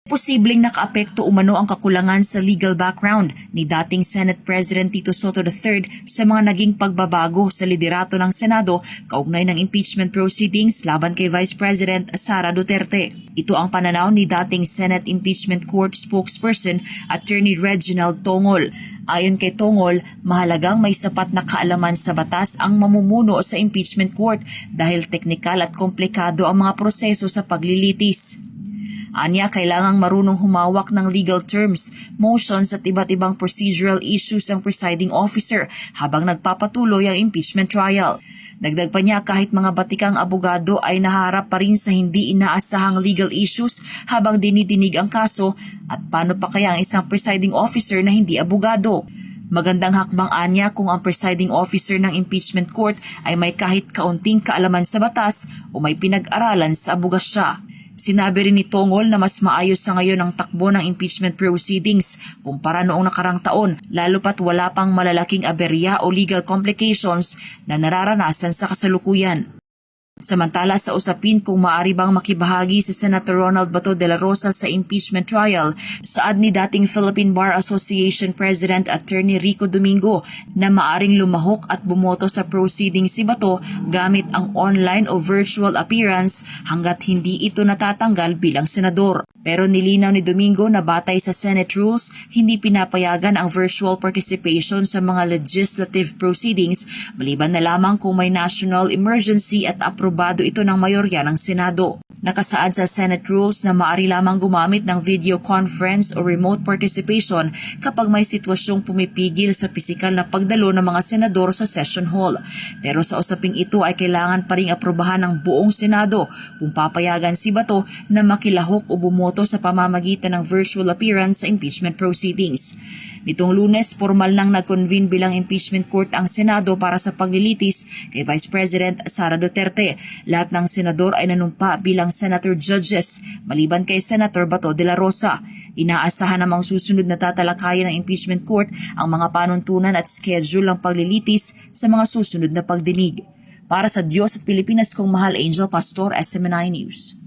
Posibleng nakaapekto umano ang kakulangan sa legal background ni dating Senate President Tito Soto III sa mga naging pagbabago sa liderato ng Senado kaugnay ng impeachment proceedings laban kay Vice President Sara Duterte. Ito ang pananaw ni dating Senate Impeachment Court spokesperson Attorney Reginald Tongol. Ayon kay Tongol, mahalagang may sapat na kaalaman sa batas ang mamumuno sa impeachment court dahil teknikal at komplikado ang mga proseso sa paglilitis. Anya, kailangang marunong humawak ng legal terms, motions at iba't ibang procedural issues ang presiding officer habang nagpapatuloy ang impeachment trial. Dagdag pa niya, kahit mga batikang abogado ay naharap pa rin sa hindi inaasahang legal issues habang dinidinig ang kaso, at paano pa kaya ang isang presiding officer na hindi abogado? Magandang hakbang anya kung ang presiding officer ng impeachment court ay may kahit kaunting kaalaman sa batas o may pinag-aralan sa abogasya. Sinabi rin ni Tongol na mas maayos sa ngayon ang takbo ng impeachment proceedings kumpara noong nakarang taon, lalo pat wala pang malalaking aberya o legal complications na nararanasan sa kasalukuyan. Samantala, sa usapin kung maaari bang makibahagi si Senator Ronald Bato de la Rosa sa impeachment trial, saad ni dating Philippine Bar Association President Attorney Rico Domingo na maaring lumahok at bumoto sa proceedings si Bato gamit ang online o virtual appearance hanggat hindi ito natatanggal bilang senador. Pero nilinaw ni Domingo na batay sa Senate rules, hindi pinapayagan ang virtual participation sa mga legislative proceedings maliban na lamang kung may national emergency at aprobado ito ng mayorya ng Senado. Nakasaad sa Senate rules na maaari lamang gumamit ng video conference o remote participation kapag may sitwasyong pumipigil sa pisikal na pagdalo ng mga senador sa session hall. Pero sa usaping ito ay kailangan pa ring aprobahan ng buong Senado kung papayagan si Bato na makilahok o bumoto sa pamamagitan ng virtual appearance sa impeachment proceedings. Nitong Lunes, formal nang nag-convene bilang impeachment court ang Senado para sa paglilitis kay Vice President Sara Duterte. Lahat ng senador ay nanumpa bilang senator judges, maliban kay Senator Bato de la Rosa. Inaasahan namang susunod na tatalakayan ng impeachment court ang mga panuntunan at schedule ng paglilitis sa mga susunod na pagdinig. Para sa Diyos at Pilipinas kong mahal, Angel Pastor, SMNI News.